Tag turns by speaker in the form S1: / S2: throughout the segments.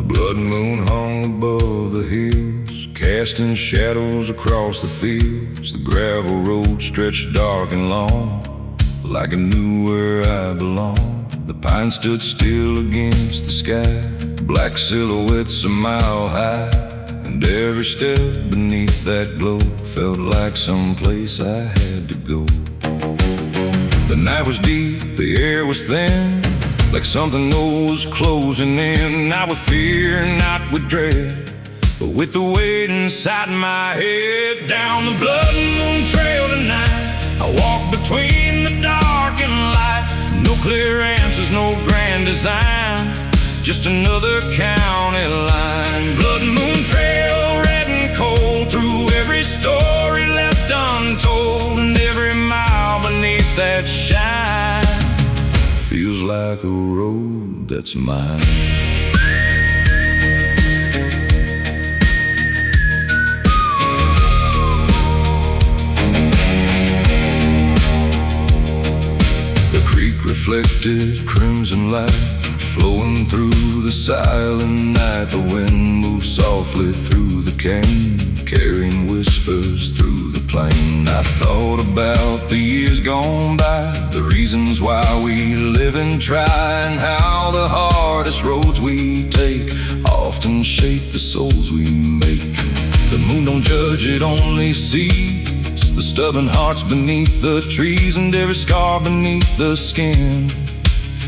S1: Blood moon hung above the hills, casting shadows across the fields. The gravel road stretched dark and long, like I knew where I belonged. The pine stood still against the sky, black silhouettes a mile high, and every step beneath that glow felt like some place I had to go. The night was deep, the air was thin, like something old was closing in. Not with fear, not with dread, but with the weight inside my head. Down the blood moon trail tonight, I walk between the dark and light. No clear answers, no grand design, just another county line. Blood moon trail, red and cold, through every story left untold, and every mile beneath that shine feels like a road that's mine. The creek reflected crimson light, flowing through the silent night. The wind moved softly through the cane, carrying whispers through the plain. I thought about the years gone by, the reasons why we live and try, and how the hardest roads we take often shape the souls we make. The moon don't judge, it only sees the stubborn hearts beneath the trees, and every scar beneath the skin,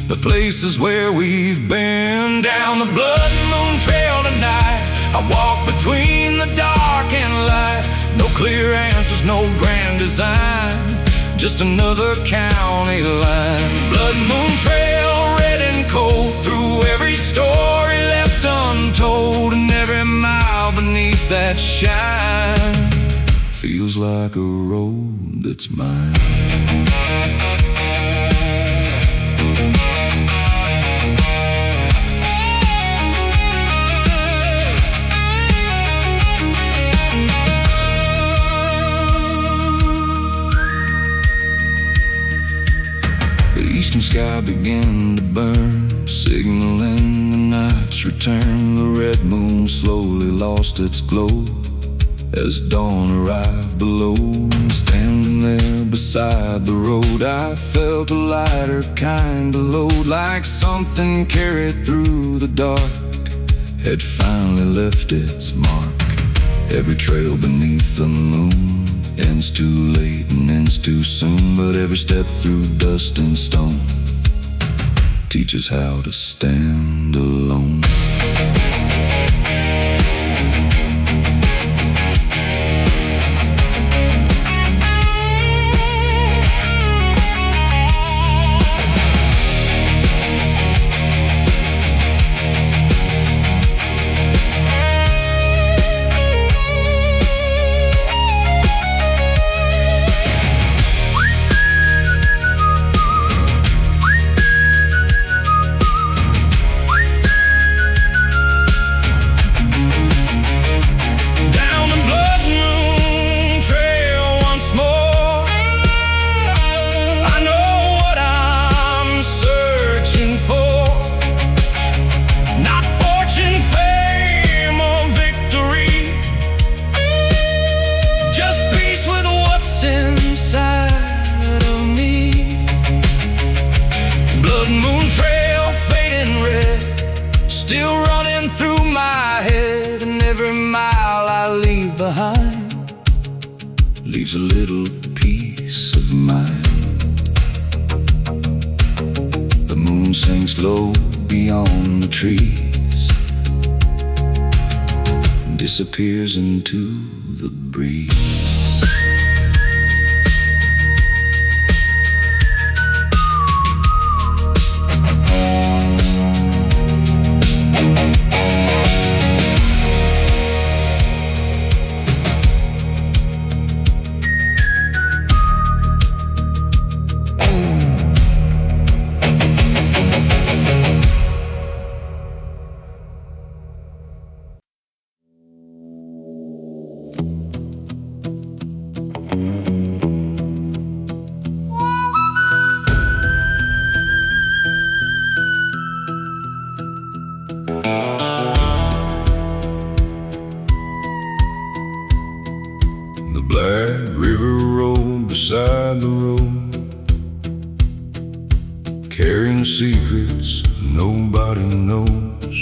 S1: the places where we've been. Down the blood moon trail tonight, I walk between the dark and light. No clear answers, no grand design, just another county line. Blood moon trail, red and cold, through every story left untold, and every mile beneath that shine feels like a road that's mine. The eastern sky began to burn, signaling the night's return. The red moon slowly lost its glow as dawn arrived below. And standing there beside the road, I felt a lighter kind of load, like something carried through the dark had finally left its mark. Every trail beneath the moon ends too late and ends too soon, but every step through dust and stone teaches how to stand alone. Still running through my head, and every mile I leave behind leaves a little piece of mind. The moon sinks low beyond the trees and disappears into the breeze. Black River road beside the road, carrying secrets nobody knows.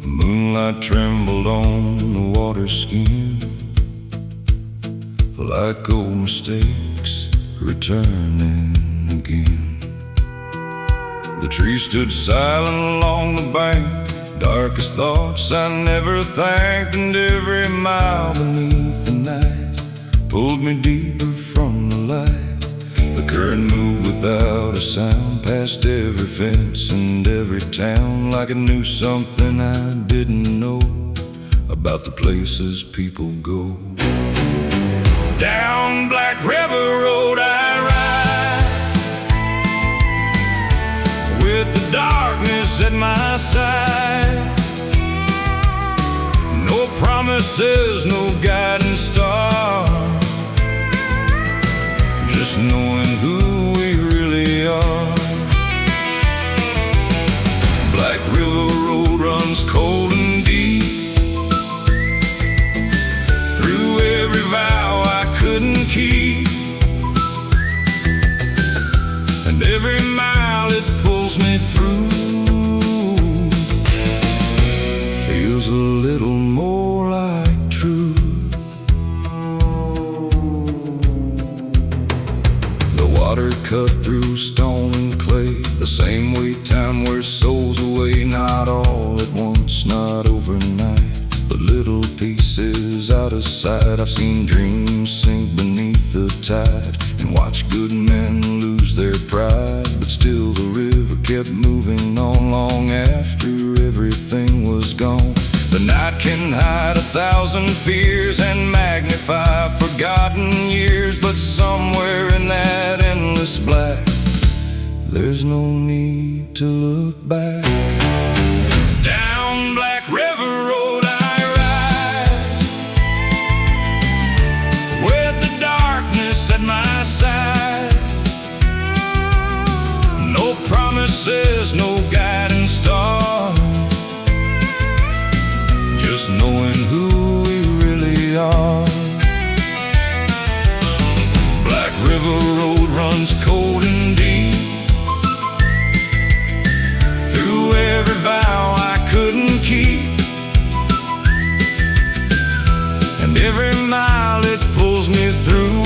S1: Moonlight trembled on the water skin, like old mistakes returning again. The tree stood silent along the bank, darkest thoughts I never thanked, and every mile beneath the night pulled me deeper from the light. The current moved without a sound, past every fence and every town, like it knew something I didn't know about the places people go. Down Black River Road I ride, with the darkness at my side. No promises, no guiding star, just knowing who we really are. Black River Road runs cold and deep, through every vow I couldn't keep, and every mile it pulls me through feels a little more like truth. The water cut through stone and clay, the same way time wears souls away. Not all at once, not overnight, but little pieces out of sight. I've seen dreams sink beneath the tide, and watched good men lose their pride, but still the river kept moving on long after everything was gone. The night can hide 1,000 fears and magnify forgotten years, but somewhere in that endless black, there's no need to look back. Down Black River Road I ride, with the darkness at my side. No promises, no guiding star, just knowing who we really are. Black River Road runs cold and deep, through every vow I couldn't keep, and every mile it pulls me through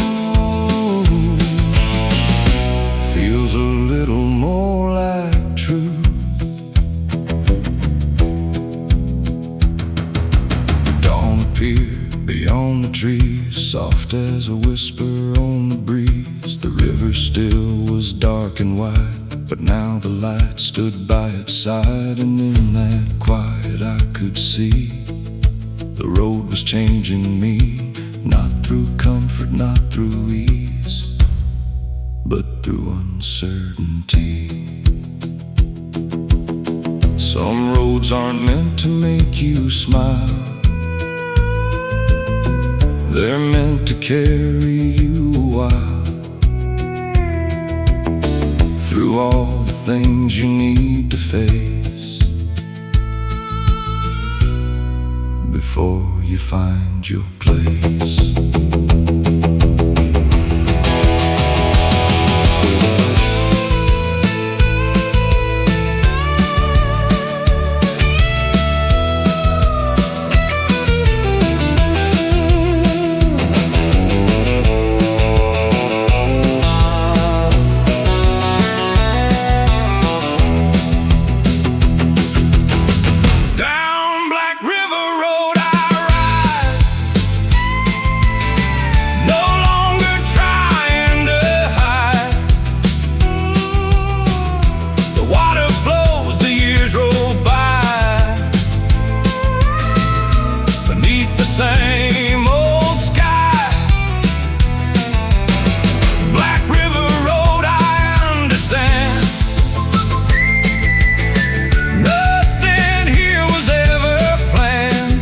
S1: feels a little more like truth. Dawn appeared beyond the trees, soft as a whisper on the breeze. The river still was dark and wide, but now the light stood by its side, and in that quiet I could see the road was changing me, not through comfort, not through ease, but through uncertainty. Some roads aren't meant to make you smile, they're meant to carry you a while, through all the things you need to face, before you find your place. Same old sky, Black River Road, I understand. Nothing here was ever planned,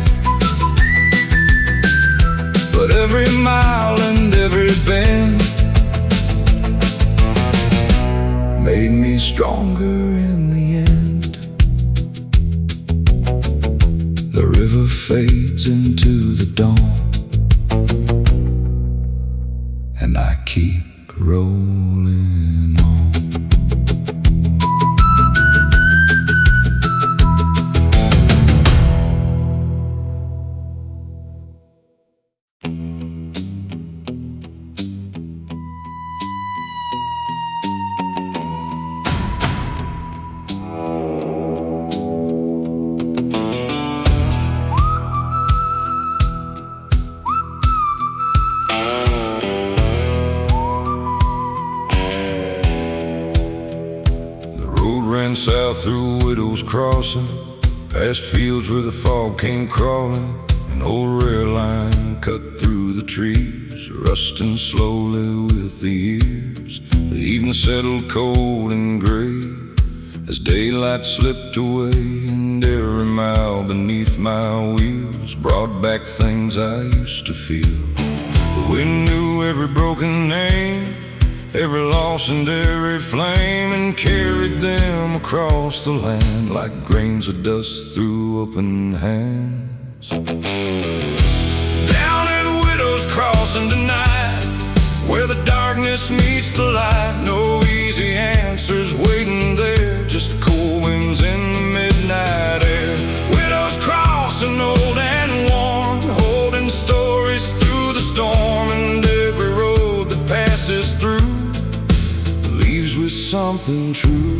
S1: but every mile and every bend made me stronger in the end. The river fades into the dawn, and I keep rolling on. Ran south through Widow's Crossing, past fields where the fog came crawling. An old rail line cut through the trees, rusting slowly with the years. The evening settled cold and gray as daylight slipped away, and every mile beneath my wheels brought back things I used to feel. The wind knew every broken name, every loss and every flame, and carried them across the land like grains of dust through open hands. Down at Widow's Crossing tonight, where the darkness meets the light, no easy answers waiting there, just cold winds in the midnight air. Widow's Crossing, old and worn, holding stories through the storm, and every road that passes through leaves with something true.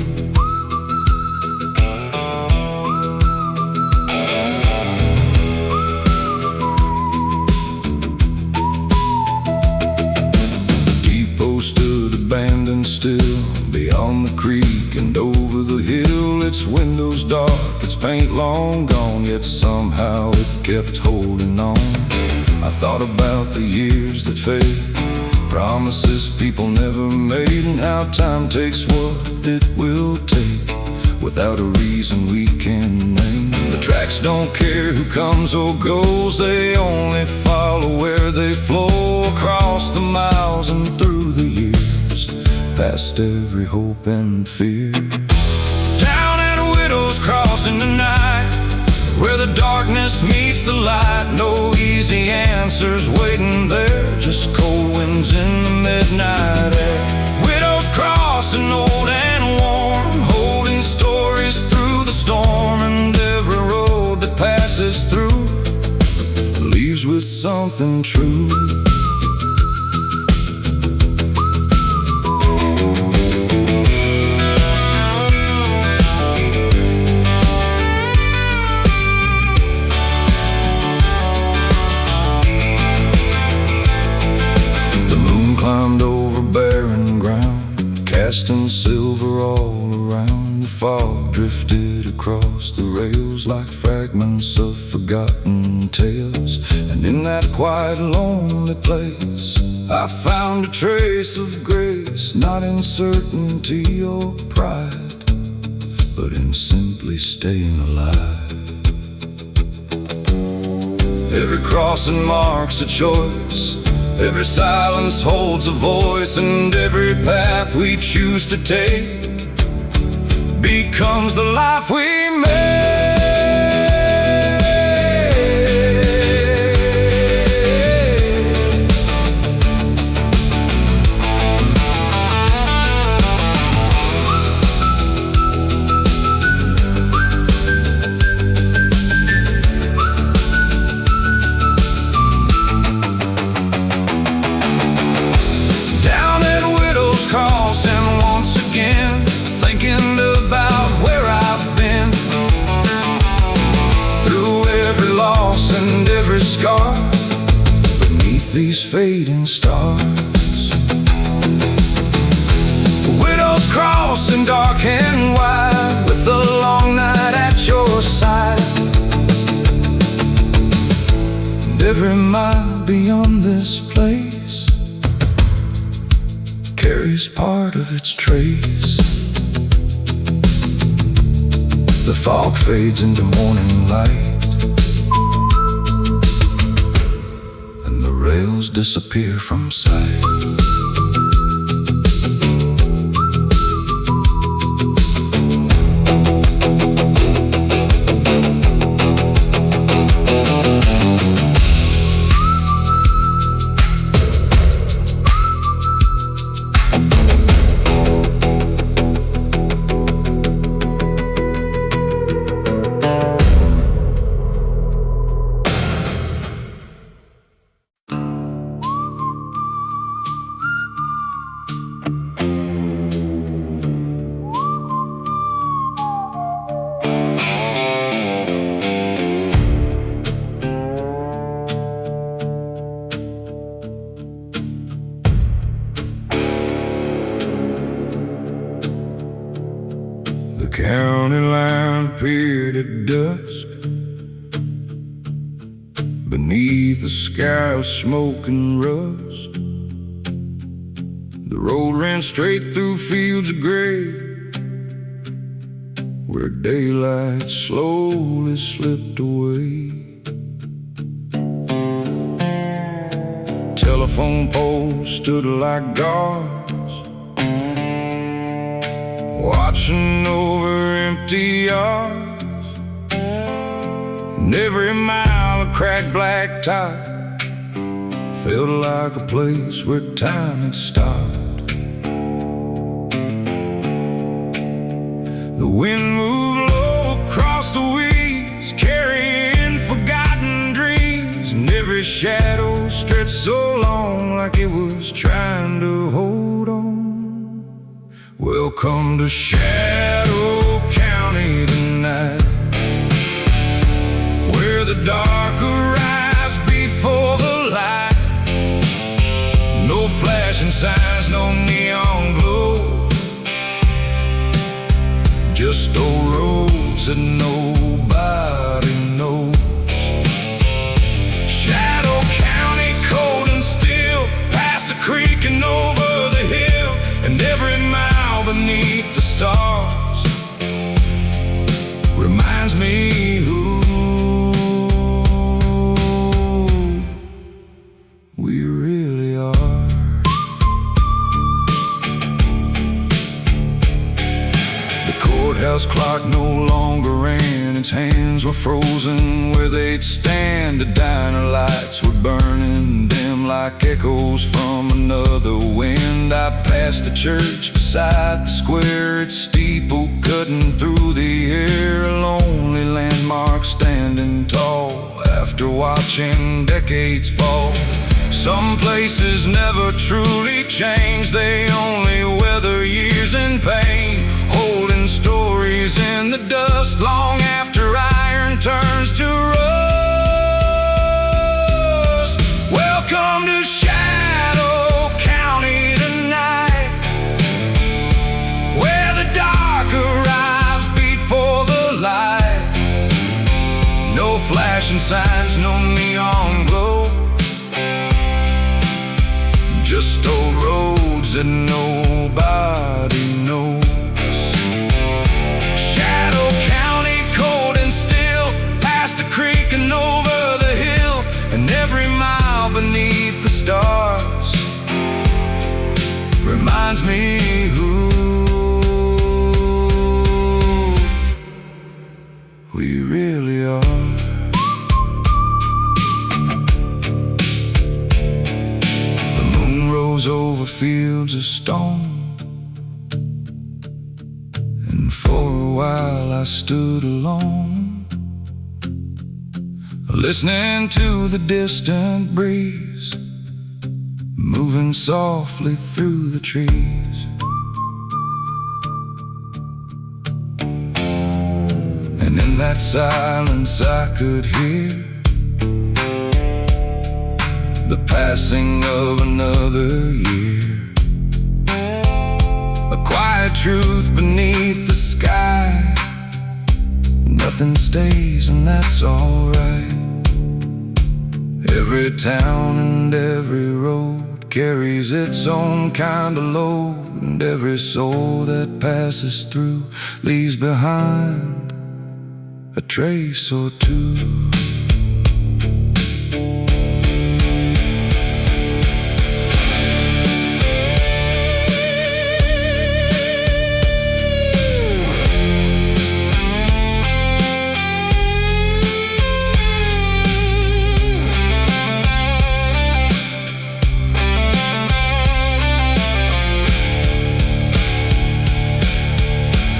S1: The depot stood abandoned still beyond the creek and over the hill. Its windows dark, its paint long gone, yet somehow it kept holding on. I thought about the years that fade, promises people never made, and how time takes what it will take without a reason we can name. The tracks don't care who comes or goes, they only follow where they flow, across the miles and through the years, past every hope and fear. Down at Widow's Crossing tonight, where the darkness meets the light, no easy answers waiting there, just cold winds in the midnight air. Widow's Crossing, old and worn, holding stories through the storm, and every road that passes through leaves with something true. Climbed over barren ground, casting silver all around. The fog drifted across the rails like fragments of forgotten tales, and in that quiet, lonely place I found a trace of grace, not in certainty or pride, but in simply staying alive. Every crossing marks a choice, every silence holds a voice, and every path we choose to take becomes the life we make. And every scar beneath these fading stars. Widow's Crossing, dark and wide, with the long night at your side, and every mile beyond this place carries part of its trace. The fog fades into morning light, rails disappear from sight. appeared at dusk. Beneath the sky of smoke and rust, the road ran straight through fields of gray, where daylight slowly slipped away. Telephone poles stood like guards, watching over empty yards, and every mile of cracked black tire felt like a place where time had stopped. The wind moved low across the weeds, carrying forgotten dreams, and every shadow stretched so long like it was trying to hold on. Welcome to Shadow County tonight, where the dark arrives before the light. No flashing signs, no neon glow, just old roads that nobody knows. Shadow County, cold and still, past the creek and over the hill, and every mile beneath the stars reminds me who we really are. The courthouse clock no longer ran, its hands were frozen where they'd stand. The diner lights were burning dim like echoes from another wind. I passed the church beside the square, its steeple cutting through the air, a lonely landmark standing tall after watching decades fall. Some places never truly change, they only weather years in pain, holding stories in the dust long after iron turns to rust. Welcome to Shadow County tonight, where the dark arrives before the light. No flashing signs, no neon glow, just old roads that nobody knows. Shadow County, cold and still, past the creek and over the hill, and every mile beneath the stars reminds me who we really are. Over fields of stone, and for a while I stood alone, listening to the distant breeze moving softly through the trees. And in that silence I could hear the passing of another year, a quiet truth beneath the sky. Nothing stays, and that's alright. Every town and every road carries its own kind of load, and every soul that passes through leaves behind a trace or two.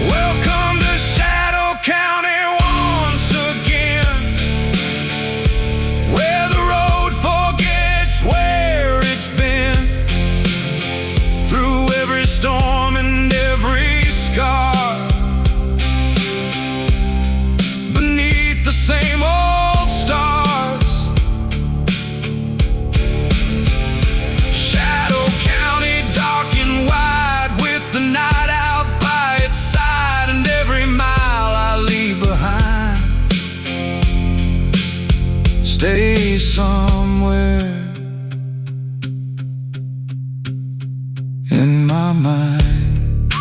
S1: Welcome to Shadow County once again, stay somewhere in my mind.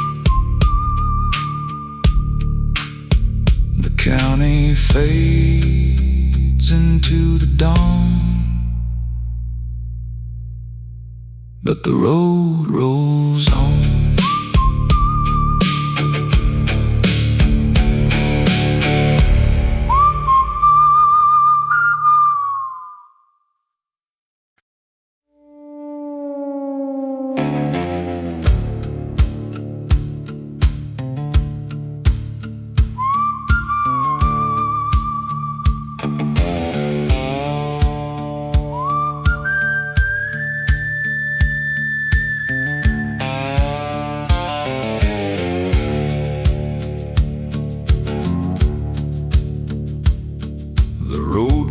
S1: The county fades into the dawn, but the road rolls on.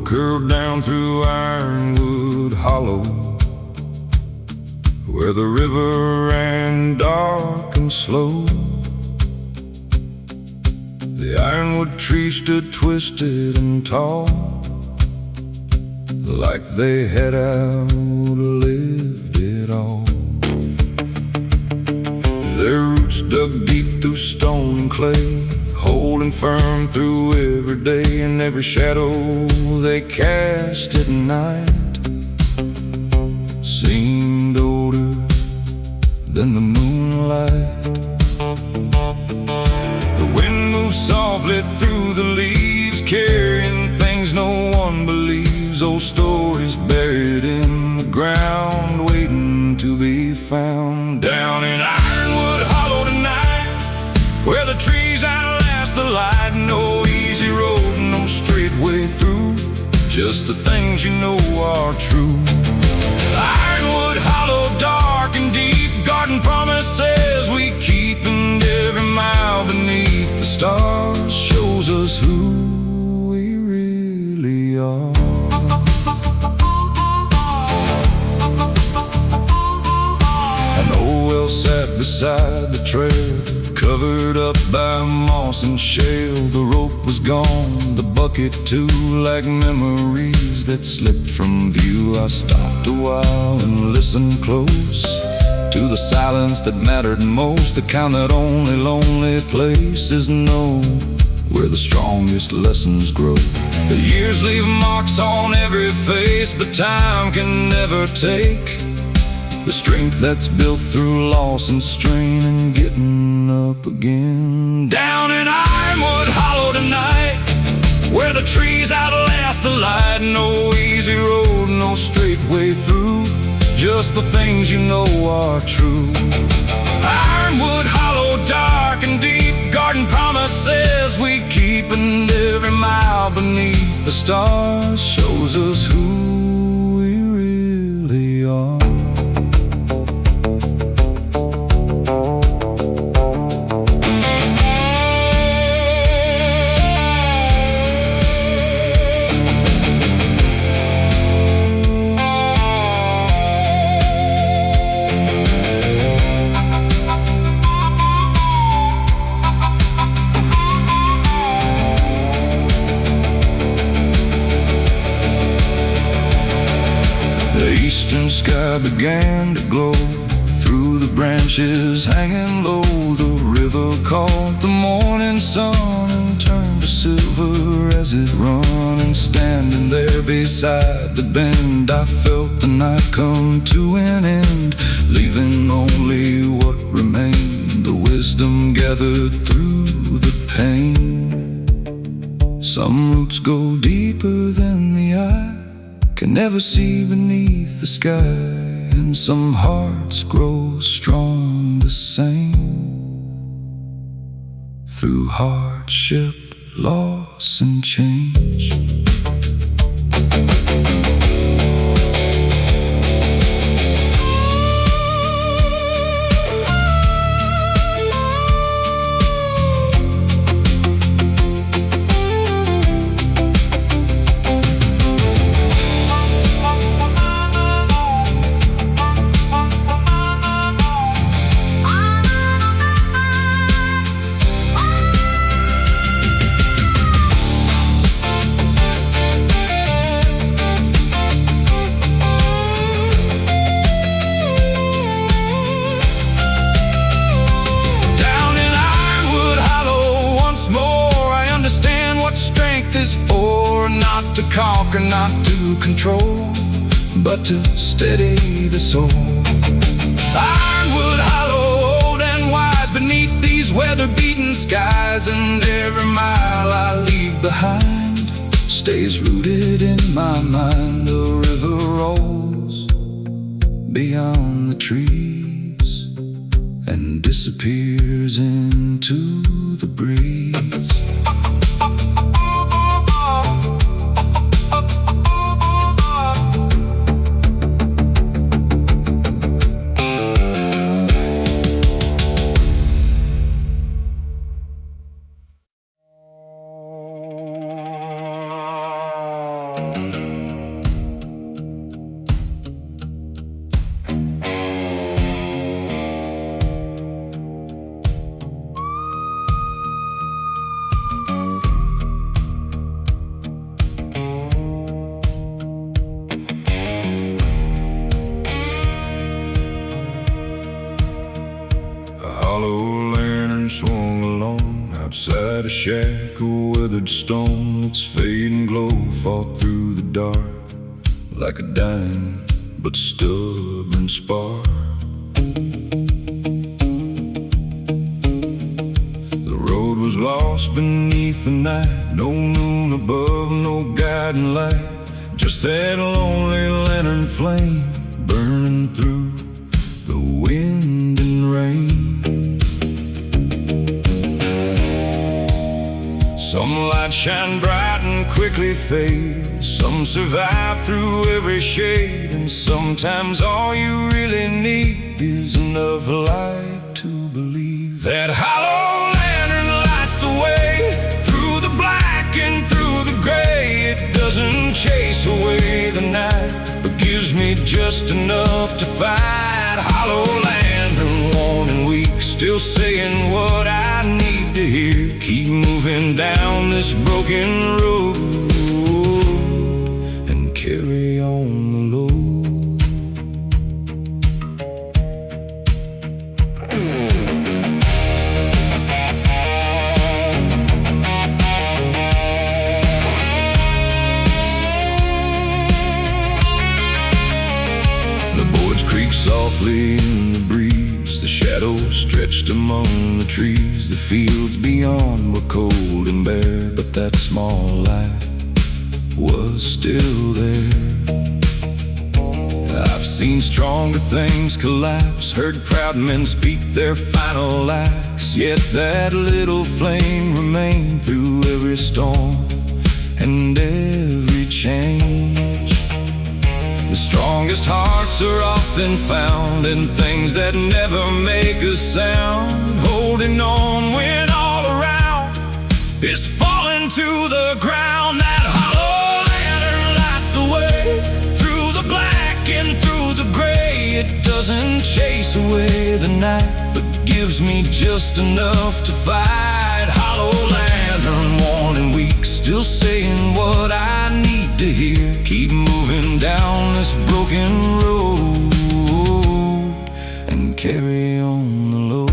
S1: Curved down through Ironwood Hollow, where the river ran dark and slow. The ironwood trees stood twisted and tall, like they had outlived it all. Their roots dug deep through stone and clay, holding firm through every day, and every shadow they cast at night seemed older than the moonlight. The wind moved softly through the leaves, carrying things no one believes, old stories buried in the ground, waiting to be found. Down in Ironwood Hollow tonight, where the trees outlast the light, no easy road, no straight way through, just the things you know are true. Ironwood Hollow, dark and deep, garden promises we keep, and every mile beneath the stars shows us who we really are. An old well sat beside the trail, covered up by moss and shale. The rope was gone, the bucket too, like memories that slipped from view. I stopped a while and listened close to the silence that mattered most, the kind that only lonely places know, where the strongest lessons grow. The years leave marks on every face, but time can never take the strength that's built through loss and strain and getting up again. Down in Ironwood Hollow tonight, where the trees outlast the light, no easy road, no straight way through, just the things you know are true. Ironwood Hollow, dark and deep, garden promises we keep, and every mile beneath the stars shows us who we really are. The eastern sky began to glow through the branches hanging low. The river caught the morning sun and turned to silver as it run. And standing there beside the bend, I felt the night come to an end, leaving only what remained, the wisdom gathered through the pain. Some roots go deeper than the eye can never see beneath the sky, and some hearts grow strong the same through hardship, loss, and change. not to conquer, not to control, but to steady the soul. Ironwood hollow, old and wise, beneath these weather-beaten skies, and every mile I leave behind stays rooted in my mind. The river rolls beyond the trees and disappears into the breeze. Hollow lantern swung along outside a shack, a weathered stone. Its fading glow fought through the dark like a dying but stubborn spark. The road was lost beneath the night, no moon above, no guiding light, just that lonely lantern flame burning through the wind and rain. Some lights shine bright and quickly fade, some survive through every shade, and sometimes all you really need is enough light to believe that hollow lantern lights the way through the black and through the gray. It doesn't chase away the night, but gives me just enough to fight. Hollow lantern, worn and weak, still saying what I need to hear. Keep moving down this broken road and carry on the load. The boards creak softly in the breeze, the shadows stretched among the trees. The fields beyond were cold and bare, but that small light was still there. I've seen stronger things collapse, heard proud men speak their final acts, yet that little flame remained through every storm and every change. The strongest hearts are often found in things that never make a sound. Holding on when all around is falling to the ground. That hollow lantern lights the way through the black and through the gray. It doesn't chase away the night, but gives me just enough to fight. Hollow lantern, worn and weak, still saying what I need to hear. Keep moving down this broken road and carry on the load.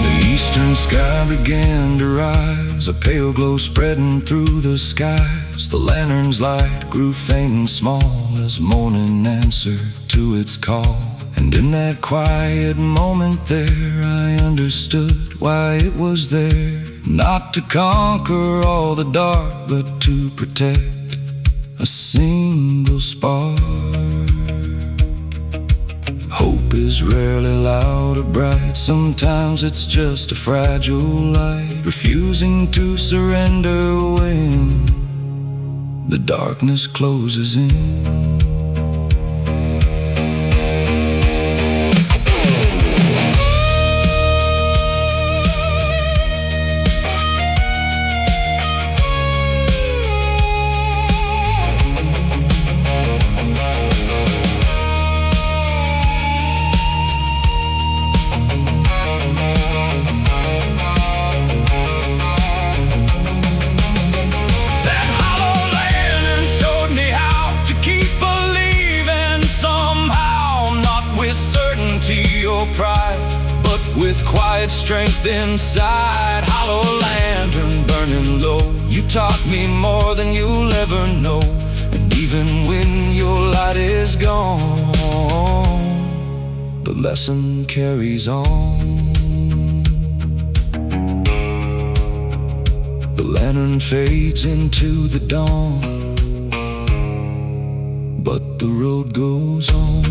S1: The eastern sky began to rise, a pale glow spreading through the skies. The lantern's light grew faint and small as morning answered to its call. And in that quiet moment there, I understood why it was there. Not to conquer all the dark, but to protect a single spark. Hope is rarely loud or bright, sometimes it's just a fragile light, refusing to surrender when the darkness closes in. That hollow land quiet strength inside. Hollow lantern burning low, you taught me more than you'll ever know. And even when your light is gone, the lesson carries on. The lantern fades into the dawn, but the road goes on.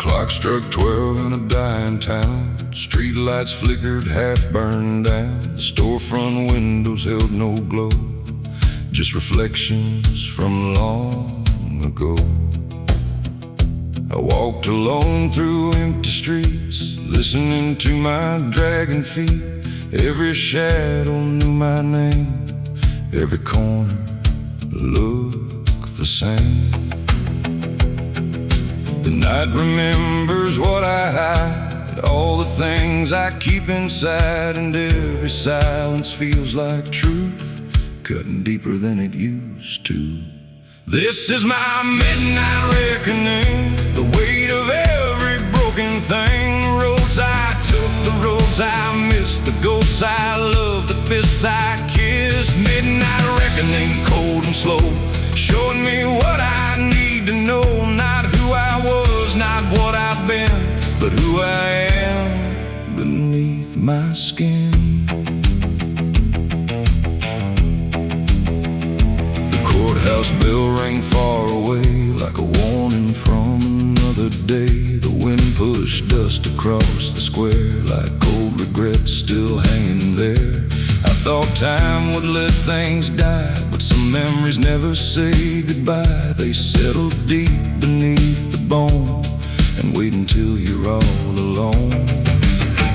S1: Clock struck 12 in a dying town. Street lights flickered, half burned down. The storefront windows held no glow, just reflections from long ago. I walked alone through empty streets, listening to my dragging feet. Every shadow knew my name, every corner looked the same. The night remembers what I hide, all the things I keep inside, and every silence feels like truth, cutting deeper than it used to. This is my midnight reckoning, the weight of every broken thing. The roads I took, the roads I missed, the ghosts I loved, the fists I kissed. Midnight reckoning, cold and slow, showing me what I need to know. Not who I was, not what I've been, but who I am beneath my skin. The courthouse bell rang far away, like a warning from another day. The wind pushed dust across the square, like old regrets still hanging there. I thought time would let things die, but some memories never say goodbye. They settle deep beneath the bone and wait until you're all alone.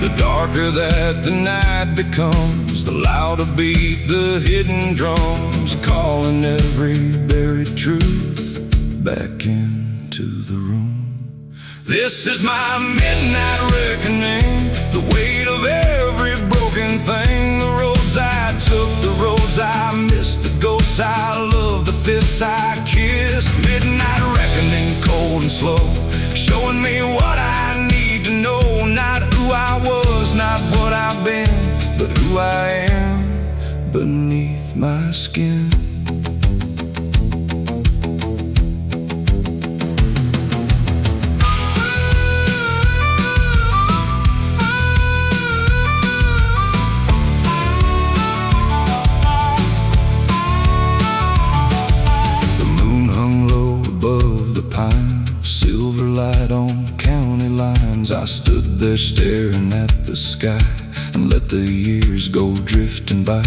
S1: The darker that the night becomes, the louder beat the hidden drums, calling every buried truth back into the room. This is my midnight reckoning, the weight of every broken thing. The roads I took, the roads I missed, the ghosts I loved, the fists I kissed. Midnight reckoning, cold and slow, showing me what I need to know. Not who I was, not what I've been, but who I am beneath my skin. Silver light on county lines. I stood there staring at the sky and let the years go drifting by.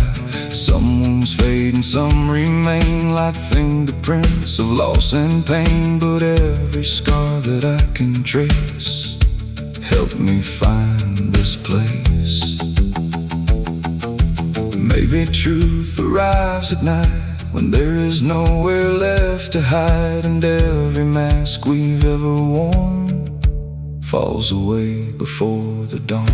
S1: Some wounds fade and some remain, like fingerprints of loss and pain. But every scar that I can trace helped me find this place. Maybe truth arrives at night, when there is nowhere left to hide, and every mask we've ever worn falls away before the dawn.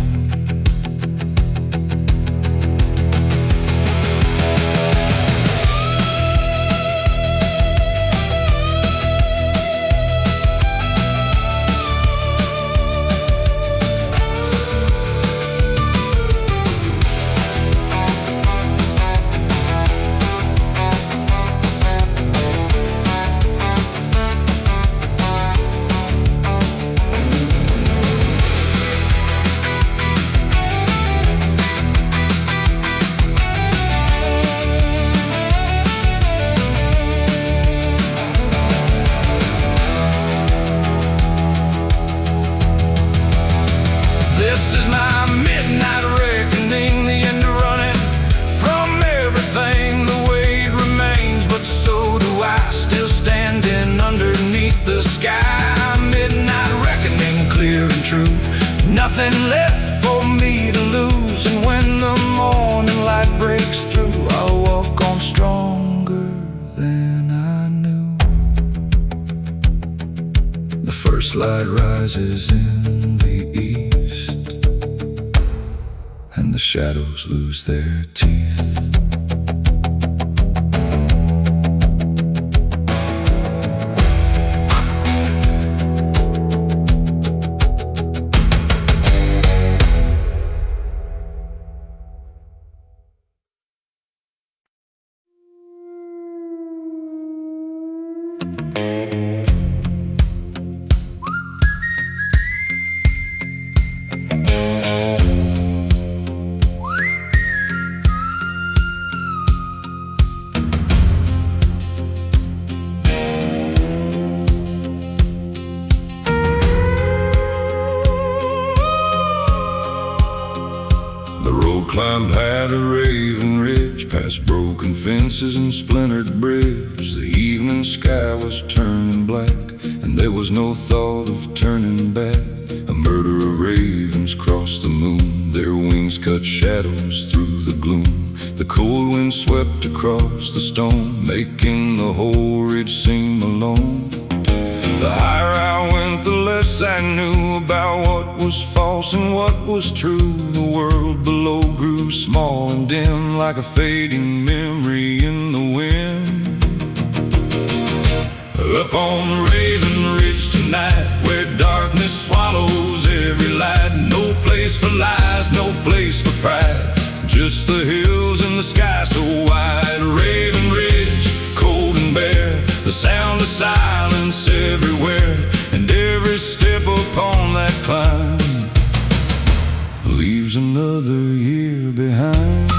S1: light rises in the east, and the shadows lose their teeth. Climbed high to Raven Ridge, past broken fences and splintered bridge. The evening sky was turning black, and there was no thought of turning back. A murder of ravens crossed the moon, their wings cut shadows through the gloom. The cold wind swept across the stone, making the whole ridge seem alone. The higher I went, the less I knew about what was false and what was true. The world below grew small and dim, like a fading memory in the wind. Up on Raven Ridge tonight, where darkness swallows every light. No place for lies, no place for pride, just the hills and the sky so wide. Raven Ridge, cold and bare, the sound of silence everywhere, and every step upon that climb leaves another year behind.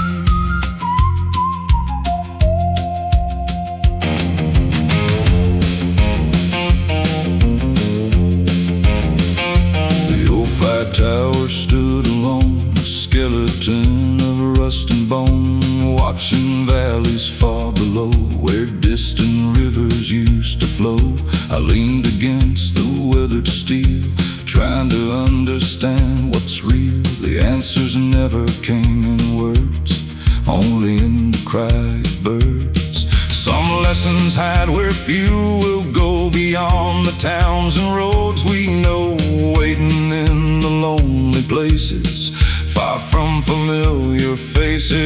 S1: The old fire tower stood alone, a skeleton of a rust and bone, watching valleys far below, where distant rivers used to flow. I leaned against the weathered steel, trying to understand what's real. The answers never came in words, only in the cry of birds. Some lessons hide where few will go, beyond the towns and roads we know, waiting in the lonely places, far from familiar faces.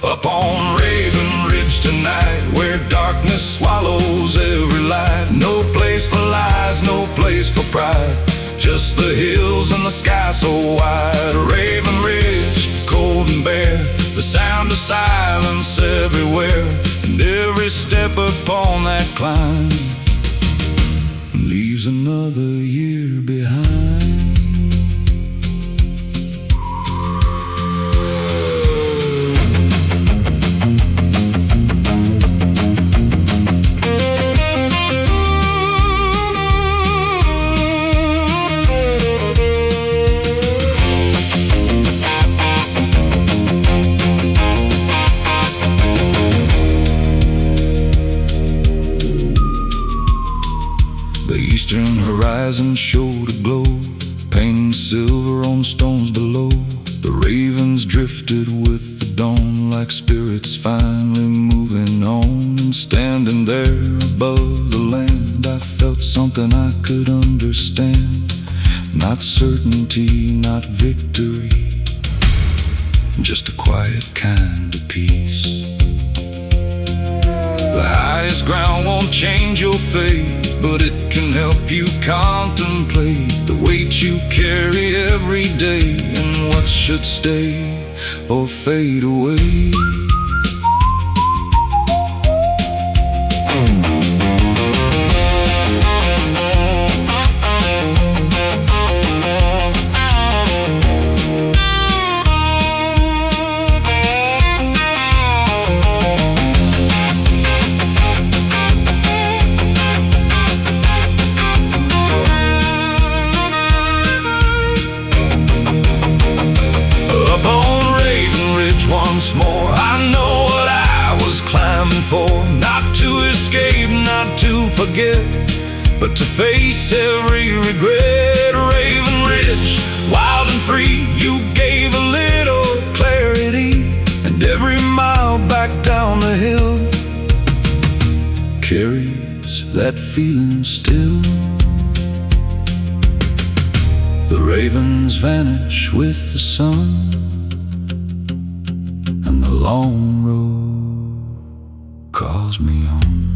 S1: Up on Raven Ridge tonight, where darkness swallows every light. No place for lies, no place for pride, just the hills and the sky so wide. Raven Ridge, cold and bare, the sound of silence everywhere, and every step upon that climb leaves another year behind. The eastern horizon showed a glow, painting silver on stones below. The ravens drifted with the dawn, like spirits finally moving on. And standing there above the land, I felt something I could understand. Not certainty, not victory, just a quiet kind of peace. The highest ground won't change your fate, but it can help you contemplate the weight you carry every day, and what should stay or fade away. Once more, I know what I was climbing for. Not to escape, not to forget, but to face every regret. Raven Ridge, wild and free, you gave a little clarity, and every mile back down the hill carries that feeling still. The ravens vanish with the sun, and the long road calls me home.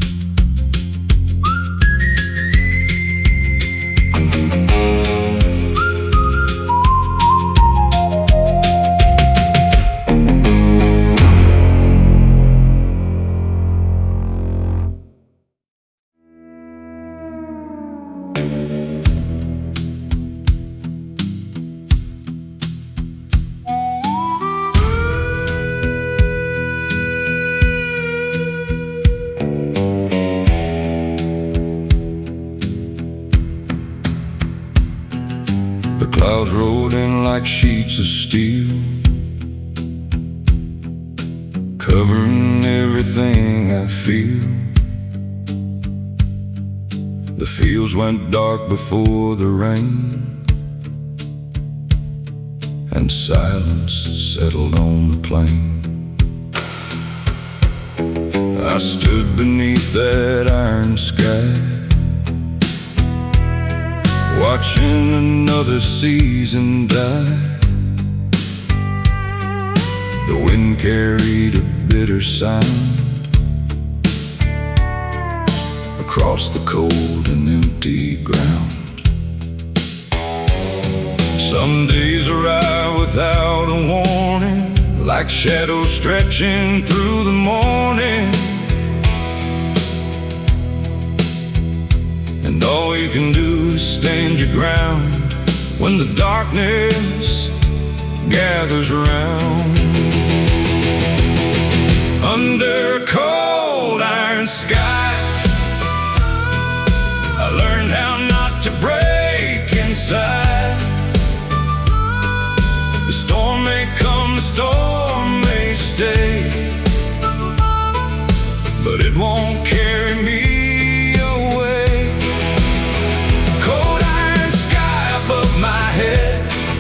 S1: The clouds rolled in like sheets of steel, covering everything I feel. The fields went dark before the rain, and silence settled on the plain. I stood beneath that iron sky, watching another season die. The wind carried a bitter sound across the cold and empty ground. Some days arrive without a warning, like shadows stretching through the morning. And all you can do is stand your ground when the darkness gathers around. Under a cold iron sky, I learned how not to break inside. The storm may come, the storm may stay, but it won't carry me.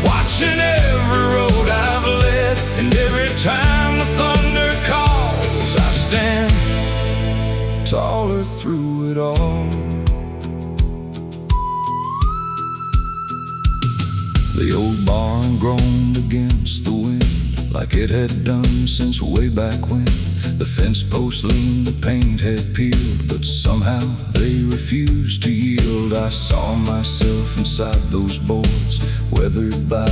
S1: Watching every road I've led, and every time the thunder calls, I stand taller through it all. The old barn groaned against the wind, like it had done since way back when. The fence posts leaned, the paint had peeled, but somehow they refused to yield. I saw myself inside those boards, weathered by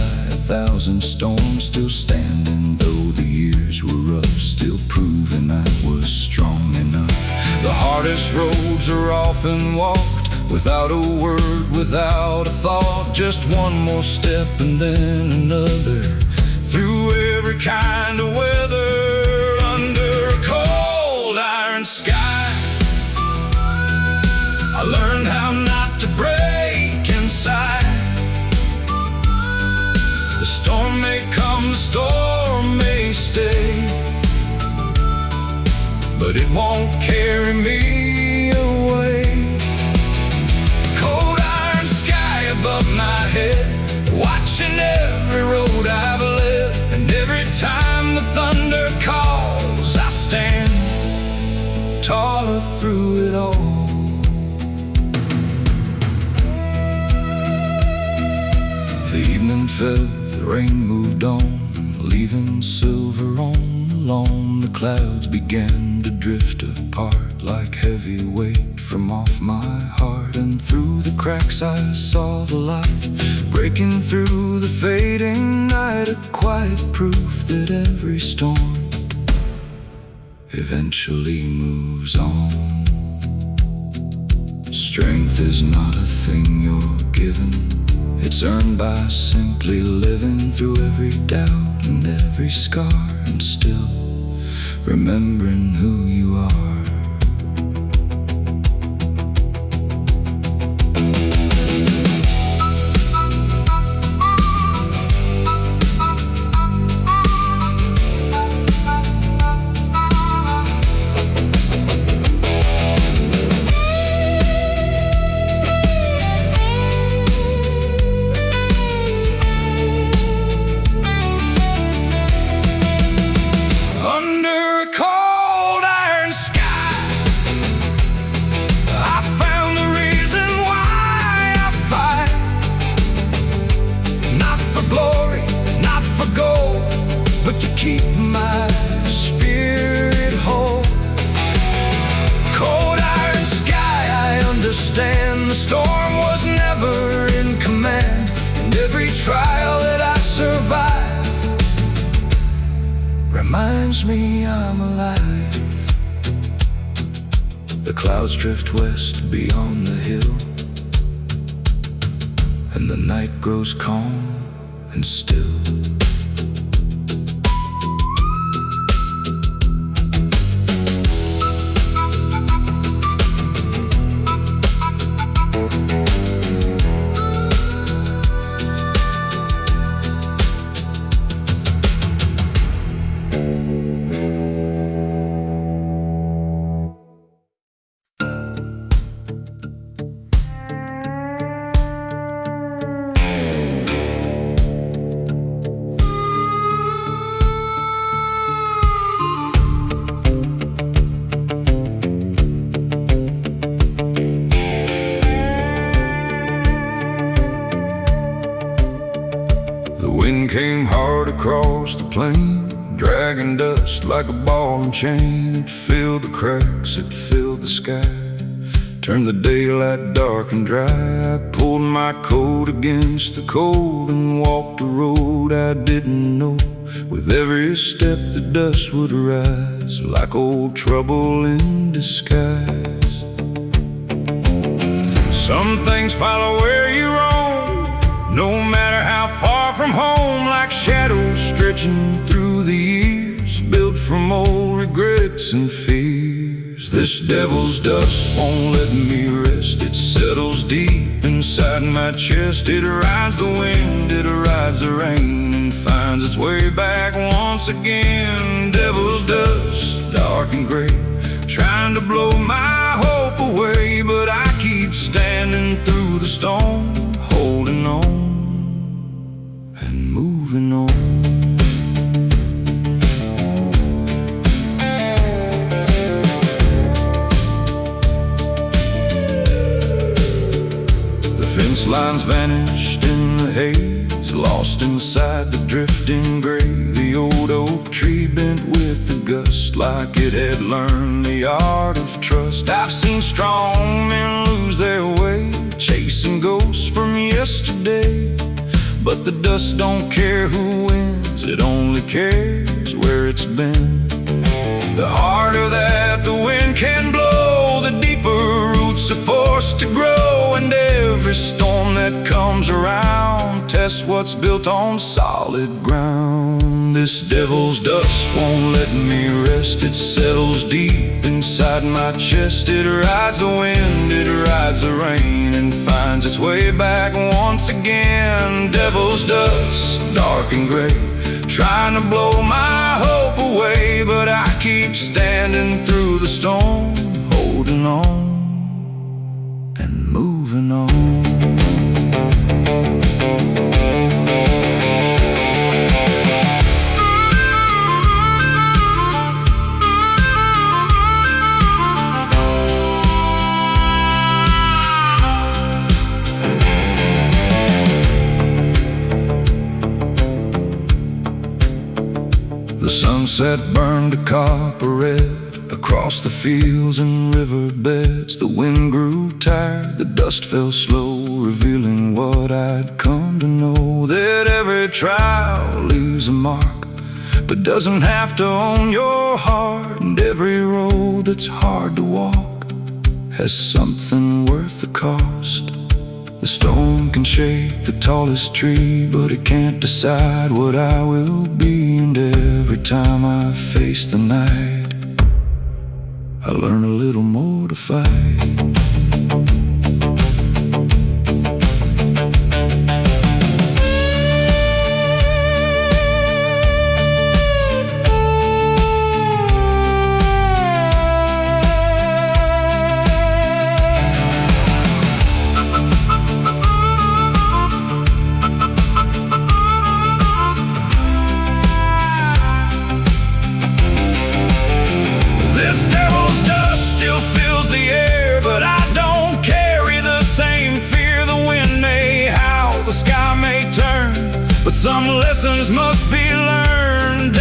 S1: 1,000 storms, still standing though the years were rough, still proving I was strong enough. The hardest roads are often walked without a word, without a thought, just one more step and then another, through every kind of weather. Under a cold iron sky, I learned how not to break inside. The storm may come, the storm may stay, but it won't carry me away. Cold iron sky above my head, watching every road I've led, and every time the thunder calls, I stand taller through it all. The evening fell, the rain moved on, leaving silver on the lawn. The clouds began to drift apart like heavy weight from off my heart, and through the cracks I saw the light breaking through the fading night, a quiet proof that every storm eventually moves on. Strength is not a thing you're given, it's earned by simply living through every doubt and every scar, and still remembering who you are. Under a cold iron sky, to keep my spirit whole. Cold iron sky, I understand. The storm was never in command, and every trial that I survive reminds me I'm alive. The clouds drift west beyond the hill, and the night grows calm and still. The wind came hard across the plain, dragging dust like a ball and chain. It filled the cracks, it filled the sky, turned the daylight dark and dry. I pulled my coat against the cold and walked a road I didn't know. With every step the dust would rise, like old trouble in disguise. Some things follow where you roam, no matter how far from home, like shadows stretching through the years, built from old regrets and fears. This devil's dust won't let me rest. It settles deep inside my chest. It rides the wind, it rides the rain, and finds its way back once again. Devil's dust, dark and gray, trying to blow my hope away, but I keep standing through the storm, holding on and moving on. The fence lines vanished in the haze, lost inside the drifting gray. The old oak tree bent with the gust, like it had learned the art of trust. I've seen strong men lose their way, chasing ghosts from yesterday. But the dust don't care who wins, it only cares where it's been. The harder that the wind can blow, the deeper roots are forced to grow. And every storm that comes around tests what's built on solid ground. This devil's dust won't let me rest. It settles deep inside my chest. It rides the wind, it rides the rain, and finds its way back once again. Devil's dust, dark and gray, trying to blow my hope away, but I keep standing through the storm, holding on and moving on. The sunset burned a copper red across the fields and riverbeds. The wind grew tired, the dust fell slow, revealing what I'd come to know. That every trial leaves a mark, but doesn't have to own your heart. And every road that's hard to walk has something worth the cost. The storm can shake the tallest tree, but it can't decide what I will be. And every time I face the night, I learn a little more to fight. But some lessons must be learned.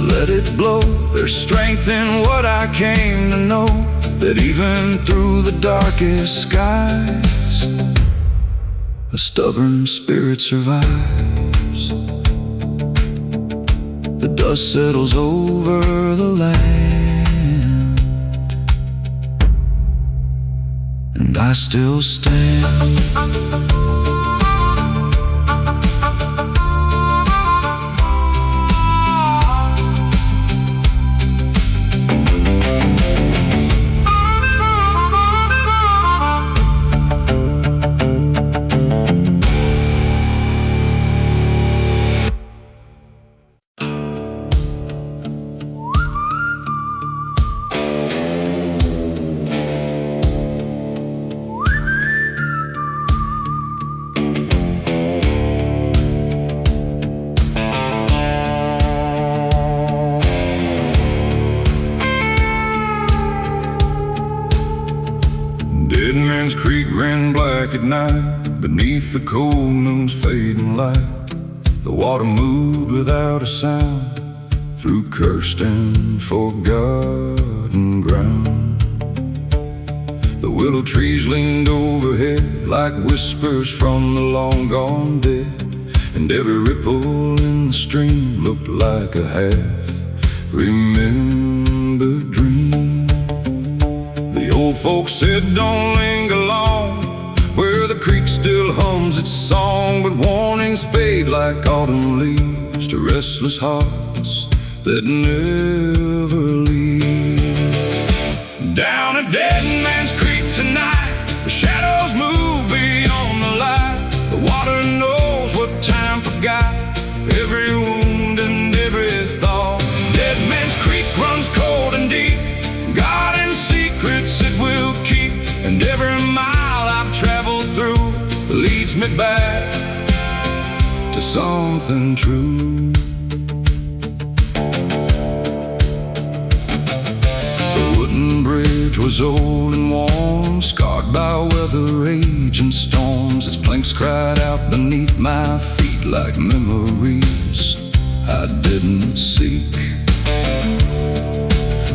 S1: let it blow. There's strength in what I came to know, that even through the darkest skies, a stubborn spirit survives. The dust settles over the land, and I still stand. Dead Man's Creek ran black at night, beneath the cold moon's fading light. The water moved without a sound, through cursed and forgotten ground. The willow trees leaned overhead, like whispers from the long gone dead, and every ripple in the stream looked like a half-remembered dream. The old folks said don't linger long, where the creek still hums its song, but warnings fade like autumn leaves to restless hearts that never leave. Down a Dead Man's Creek tonight, the shadows move beyond the light. The water knows what time forgot, every wound and every thought. Dead Man's Creek runs cold and deep, God and secrets it will keep, and every mile I've traveled through leads me back to something true. The wooden bridge was old and worn, scarred by weather, age, and storms. Its planks cried out beneath my feet like memories I didn't seek.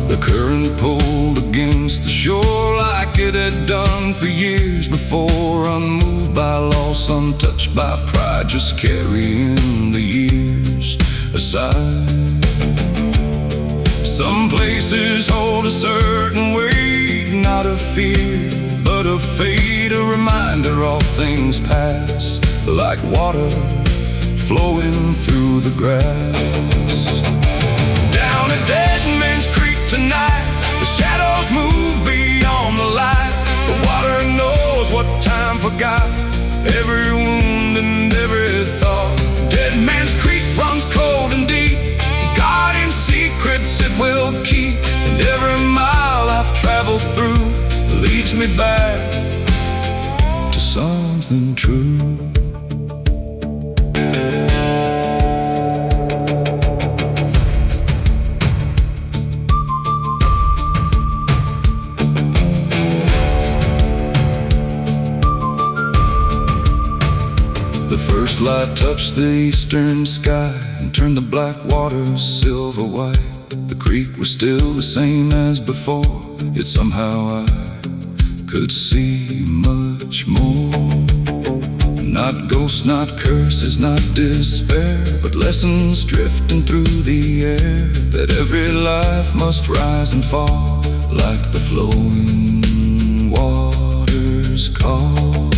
S1: The current pulled against the shore like it had done for years before, unmoved by loss, untouched by pride, just carrying the years aside. Some places hold a certain weight, not of fear, but of fate, a reminder all things pass, like water flowing through the grass. Down a Dead Man's Creek tonight, the shadows move beyond the light. The water knows what time forgot, every wound and every thought. Dead Man's Creek runs cold and deep, God in secrets it will keep, and every mile I've traveled through leads me back to something true. The first light touched the eastern sky and turned the black waters silver white. The creek was still the same as before, yet somehow I could see much more. Not ghosts, not curses, not despair, but lessons drifting through the air, that every life must rise and fall like the flowing waters call.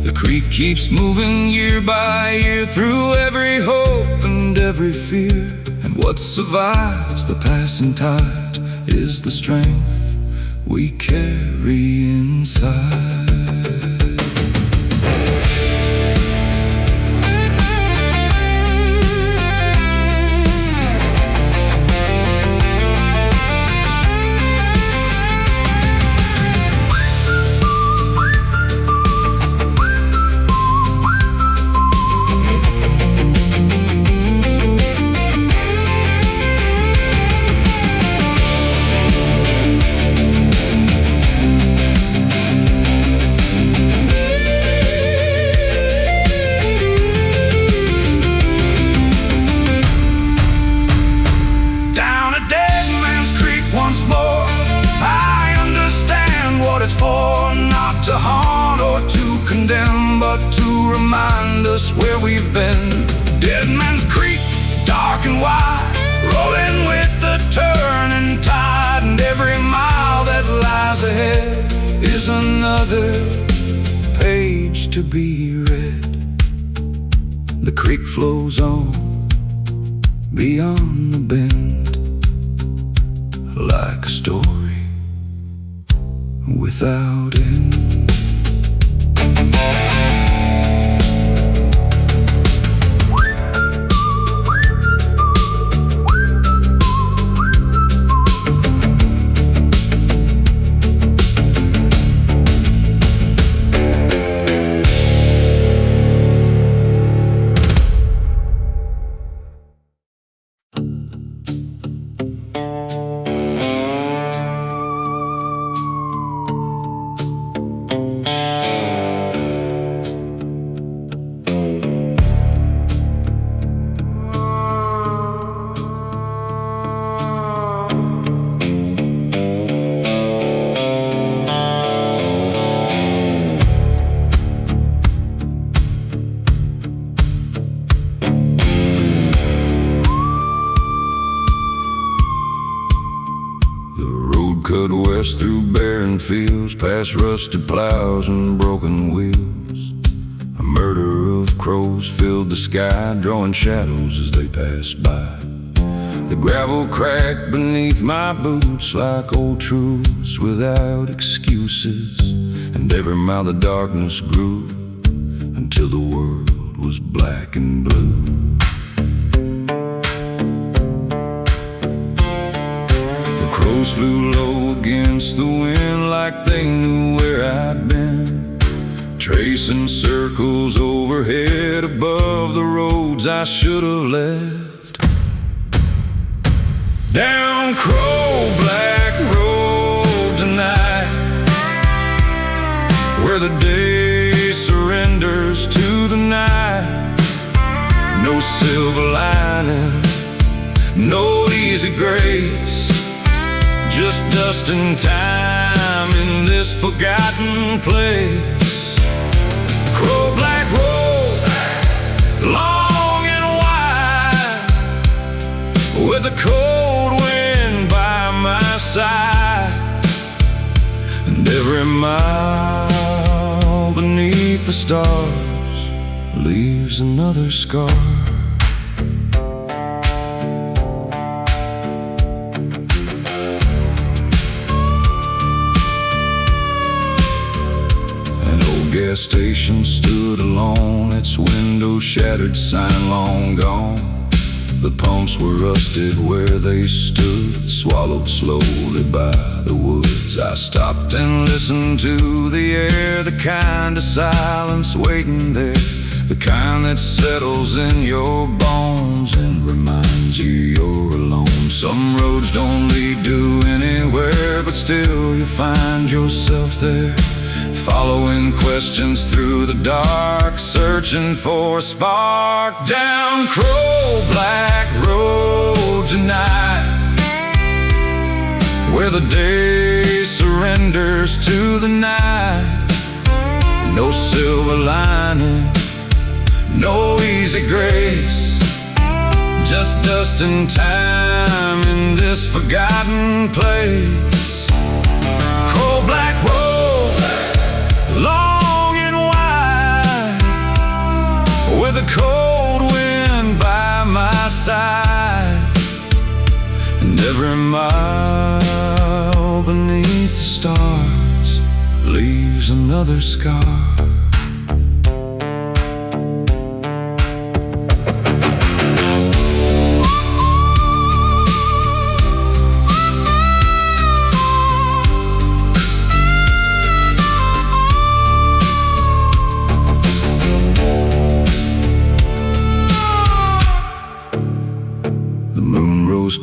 S1: The creek keeps moving year by year, through every hope and every fear, and what survives the passing tide is the strength we carry inside. us where we've been. Dead Man's Creek, dark and wide, rolling with the turning tide. And every mile that lies ahead is another page to be read. The creek flows on beyond the bend, like a story without end. Cut west through barren fields, past rusted plows and broken wheels. A murder of crows filled the sky, drawing shadows as they passed by. The gravel cracked beneath my boots like old truths without excuses. And every mile the darkness grew until the world was black and blue. Crows flew low against the wind like they knew where I'd been, tracing circles overhead above the roads I should have left. Down Crow Black Road tonight, where the day surrenders to the night. No silver lining, no easy grace, just dust and time in this forgotten place. Crow Black Road, long and wide, with a cold wind by my side. And every mile beneath the stars leaves another scar. Gas station stood alone, its window shattered, sign long gone. The pumps were rusted where they stood, swallowed slowly by the woods. I stopped and listened to the air, the kind of silence waiting there, the kind that settles in your bones and reminds you you're alone. Some roads don't lead to anywhere, but still you find yourself there, following questions through the dark, searching for a spark. Down Crow Black Road tonight, where the day surrenders to the night. No silver lining, no easy grace, just dust and time in this forgotten place. Crow Black Road, long and wide, with a cold wind by my side. And every mile beneath the stars leaves another scar.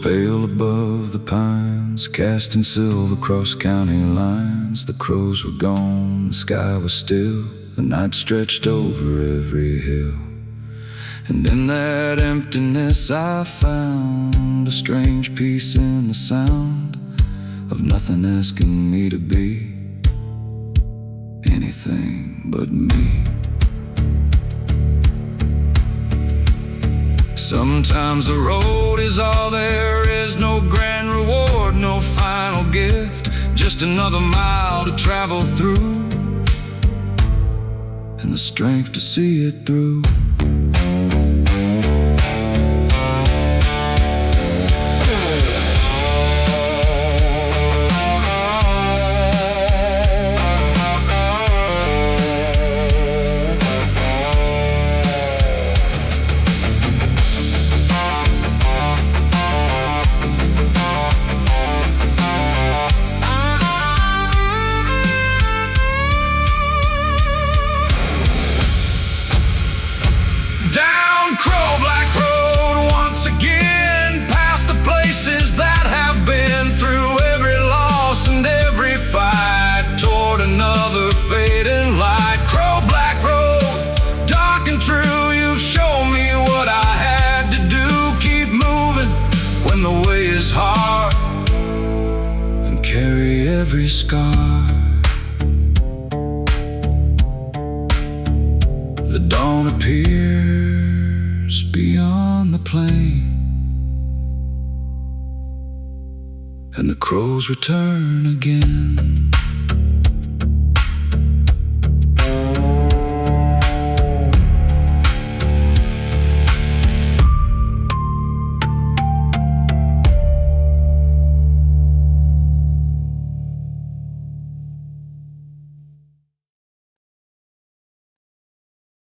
S1: Pale above the pines, casting silver across county lines. The crows were gone, the sky was still, the night stretched over every hill. And in that emptiness I found a strange peace in the sound of nothing asking me to be anything but me. Sometimes the road is all there is, no grand reward, no final gift, just another mile to travel through, and the strength to see it through. Down Crow-Black Road once again, past the places that have been through every loss and every fight, toward another fading light. Crow-Black Road, dark and true, you show me what I had to do. Keep moving when the way is hard, and carry every scar. The dawn appears beyond the plain, and the crows return again.